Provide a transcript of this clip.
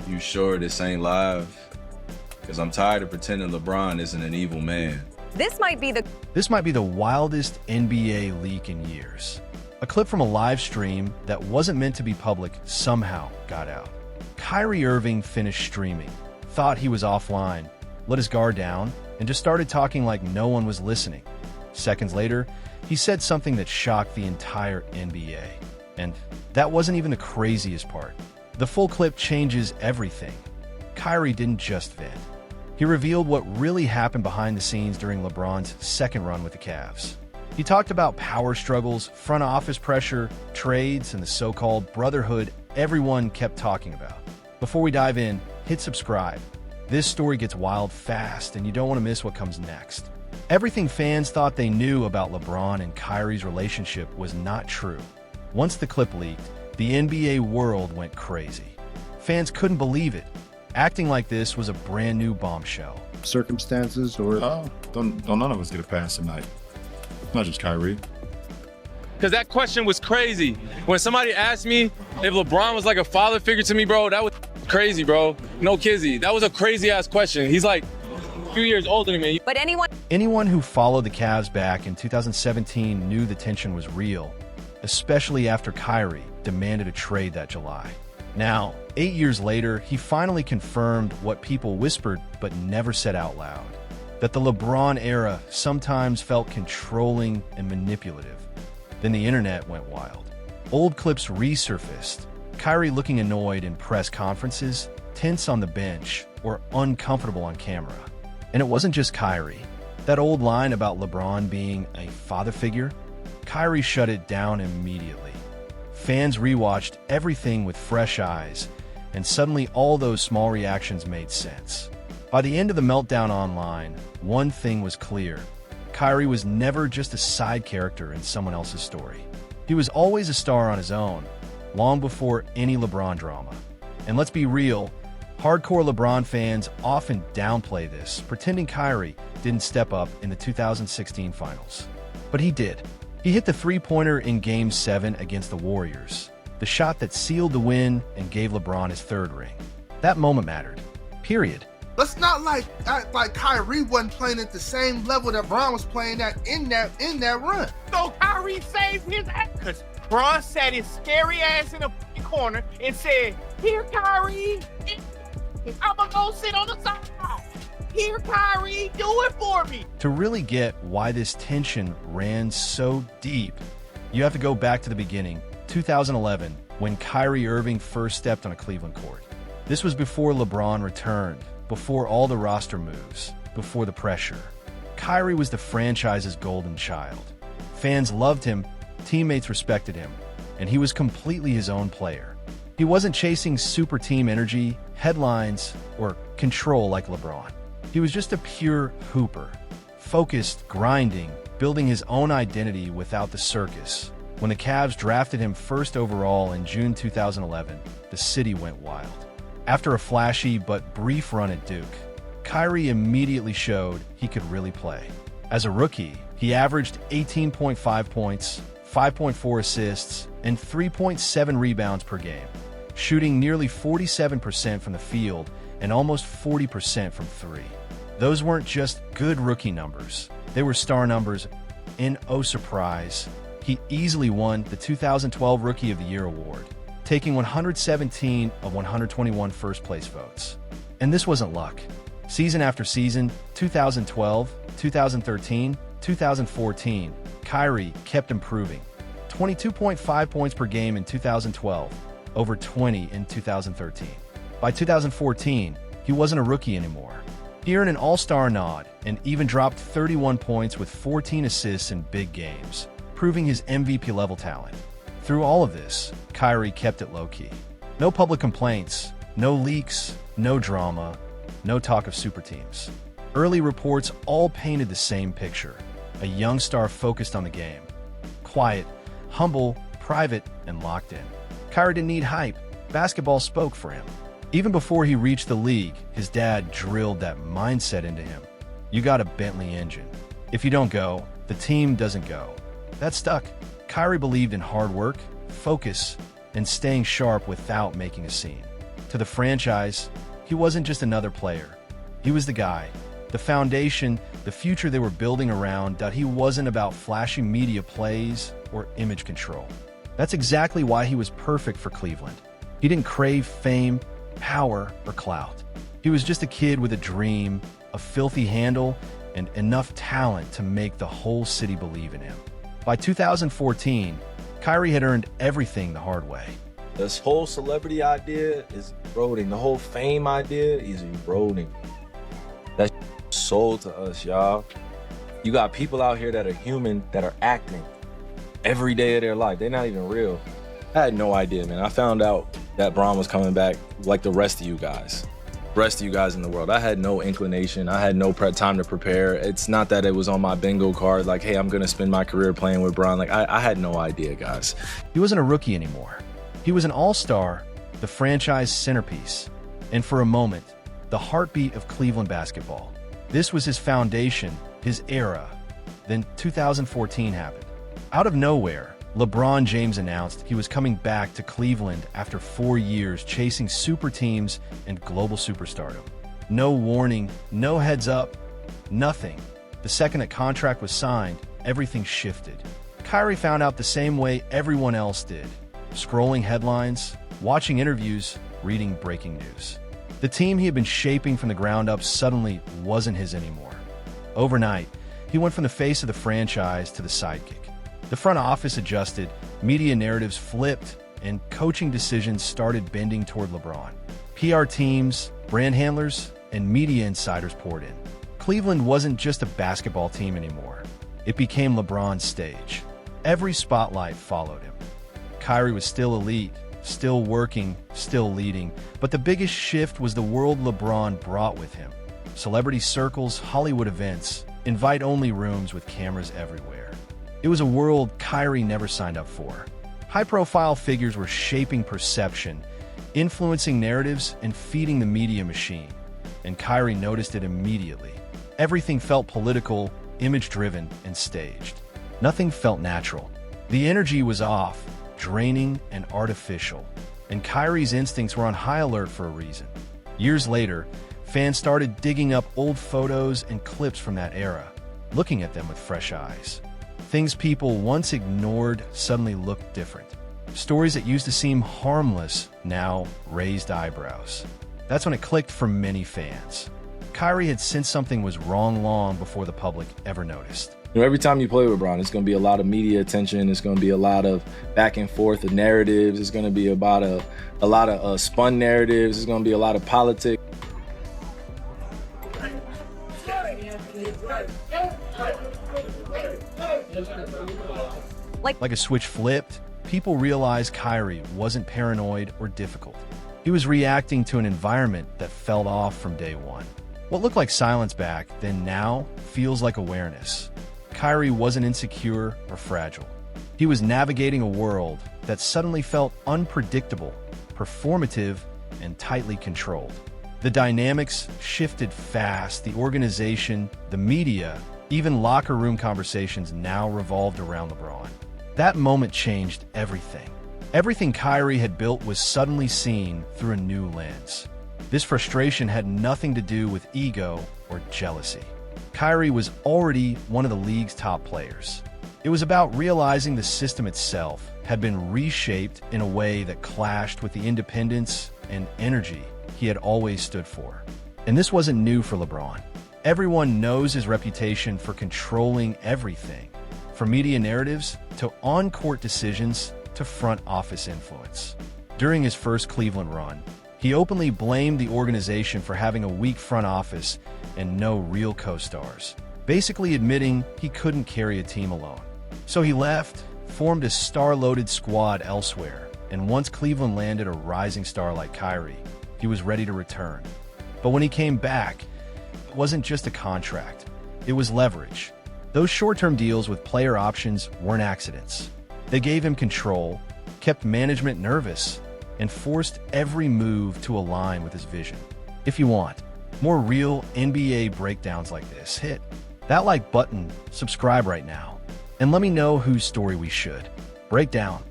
You sure this ain't live? Because I'm tired of pretending LeBron isn't an evil man. This might be the wildest NBA leak in years. A clip from a live stream that wasn't meant to be public somehow got out. Kyrie Irving finished streaming, thought he was offline, let his guard down, and just started talking like no one was listening. Seconds later, he said something that shocked the entire NBA. And that wasn't even the craziest part. The full clip changes everything. Kyrie didn't just vent. He revealed what really happened behind the scenes during LeBron's second run with the Cavs. He talked about power struggles, front office pressure, trades, and the so-called brotherhood everyone kept talking about. Before we dive in, hit subscribe. This story gets wild fast, and you don't want to miss what comes next. Everything fans thought they knew about LeBron and Kyrie's relationship was not true. Once the clip leaked, the NBA world went crazy. Fans couldn't believe it. Acting like this was a brand new bombshell. Circumstances or... Don't none of us get a pass tonight. Not just Kyrie. Because that question was crazy. When somebody asked me if LeBron was like a father figure to me, bro, that was crazy, bro. No kizzy. That was a crazy ass question. He's like a few years older than me. But anyone who followed the Cavs back in 2017 knew the tension was real, especially after Kyrie demanded a trade that July. Now, 8 years later, he finally confirmed what people whispered but never said out loud, that the LeBron era sometimes felt controlling and manipulative. Then the internet went wild. Old clips resurfaced, Kyrie looking annoyed in press conferences, tense on the bench, or uncomfortable on camera. And it wasn't just Kyrie. That old line about LeBron being a father figure, Kyrie shut it down immediately. Fans rewatched everything with fresh eyes, and suddenly all those small reactions made sense. By the end of the meltdown online, one thing was clear. Kyrie was never just a side character in someone else's story. He was always a star on his own, long before any LeBron drama. And let's be real, hardcore LeBron fans often downplay this, pretending Kyrie didn't step up in the 2016 finals. But he did. He hit the three-pointer in Game 7 against the Warriors, the shot that sealed the win and gave LeBron his third ring. That moment mattered. Period. Let's not act like Kyrie wasn't playing at the same level that Bron was playing at in that run. So Kyrie saved his ass because Bron sat his scary ass in the corner and said, "Here, Kyrie, I'ma go sit on the side. Here, Kyrie, do it for me." To really get why this tension ran so deep, you have to go back to the beginning, 2011, when Kyrie Irving first stepped on a Cleveland court. This was before LeBron returned, before all the roster moves, before the pressure. Kyrie was the franchise's golden child. Fans loved him, teammates respected him, and he was completely his own player. He wasn't chasing super team energy, headlines, or control like LeBron. He was just a pure hooper, focused, grinding, building his own identity without the circus. When the Cavs drafted him first overall in June 2011, the city went wild. After a flashy but brief run at Duke, Kyrie immediately showed he could really play. As a rookie, he averaged 18.5 points, 5.4 assists, and 3.7 rebounds per game, shooting nearly 47% from the field and almost 40% from three. Those weren't just good rookie numbers. They were star numbers, and oh surprise, he easily won the 2012 Rookie of the Year award, taking 117 of 121 first-place votes. And this wasn't luck. Season after season, 2012, 2013, 2014, Kyrie kept improving. 22.5 points per game in 2012, over 20 in 2013. By 2014, he wasn't a rookie anymore. He earned an all-star nod and even dropped 31 points with 14 assists in big games, proving his MVP-level talent. Through all of this, Kyrie kept it low-key. No public complaints, no leaks, no drama, no talk of super teams. Early reports all painted the same picture. A young star focused on the game. Quiet, humble, private, and locked in. Kyrie didn't need hype. Basketball spoke for him. Even before he reached the league, his dad drilled that mindset into him. You got a Bentley engine. If you don't go, the team doesn't go. That stuck. Kyrie believed in hard work, focus, and staying sharp without making a scene. To the franchise, he wasn't just another player. He was the guy, the foundation, the future they were building around. He wasn't about flashy media plays or image control. That's exactly why he was perfect for Cleveland. He didn't crave fame, power, or clout. He was just a kid with a dream, a filthy handle, and enough talent to make the whole city believe in him. By 2014, Kyrie had earned everything the hard way. This whole celebrity idea is eroding. The whole fame idea is eroding. That's sold to us, y'all. You got people out here that are human, that are acting every day of their life. They're not even real. I had no idea, man. I found out that Bron was coming back like the rest of you guys. Rest of you guys in the world. I had no inclination. I had no time to prepare. It's not that it was on my bingo card, like, hey, I'm gonna spend my career playing with Bron. Like, I had no idea, guys. He wasn't a rookie anymore. He was an all-star, the franchise centerpiece, and for a moment, the heartbeat of Cleveland basketball. This was his foundation, his era. Then 2014 happened. Out of nowhere, LeBron James announced he was coming back to Cleveland after 4 years chasing super teams and global superstardom. No warning, no heads up, nothing. The second a contract was signed, everything shifted. Kyrie found out the same way everyone else did. Scrolling headlines, watching interviews, reading breaking news. The team he had been shaping from the ground up suddenly wasn't his anymore. Overnight, he went from the face of the franchise to the sidekick. The front office adjusted, media narratives flipped, and coaching decisions started bending toward LeBron. PR teams, brand handlers, and media insiders poured in. Cleveland wasn't just a basketball team anymore. It became LeBron's stage. Every spotlight followed him. Kyrie was still elite, still working, still leading, but the biggest shift was the world LeBron brought with him. Celebrity circles, Hollywood events, invite-only rooms with cameras everywhere. It was a world Kyrie never signed up for. High-profile figures were shaping perception, influencing narratives, and feeding the media machine. And Kyrie noticed it immediately. Everything felt political, image-driven, and staged. Nothing felt natural. The energy was off, draining, and artificial. And Kyrie's instincts were on high alert for a reason. Years later, fans started digging up old photos and clips from that era, looking at them with fresh eyes. Things people once ignored suddenly looked different. Stories that used to seem harmless now raised eyebrows. That's when it clicked for many fans. Kyrie had sensed something was wrong long before the public ever noticed. You know, every time you play with Bron, it's going to be a lot of media attention. It's going to be a lot of back and forth of narratives. It's going to be about a lot of spun narratives. It's going to be a lot of politics. Like a switch flipped, people realized Kyrie wasn't paranoid or difficult. He was reacting to an environment that felt off from day one. What looked like silence back then now feels like awareness. Kyrie wasn't insecure or fragile. He was navigating a world that suddenly felt unpredictable, performative, and tightly controlled. The dynamics shifted fast. The organization, the media, even locker room conversations now revolved around LeBron. That moment changed everything. Everything Kyrie had built was suddenly seen through a new lens. This frustration had nothing to do with ego or jealousy. Kyrie was already one of the league's top players. It was about realizing the system itself had been reshaped in a way that clashed with the independence and energy he had always stood for. And this wasn't new for LeBron. Everyone knows his reputation for controlling everything, from media narratives to on-court decisions to front office influence. During his first Cleveland run, he openly blamed the organization for having a weak front office and no real co-stars, basically admitting he couldn't carry a team alone. So he left, formed a star-loaded squad elsewhere, and once Cleveland landed a rising star like Kyrie, he was ready to return. But when he came back, it wasn't just a contract, it was leverage. Those short-term deals with player options weren't accidents. They gave him control, kept management nervous, and forced every move to align with his vision. If you want more real NBA breakdowns like this, hit that like button, subscribe right now, and let me know whose story we should break down.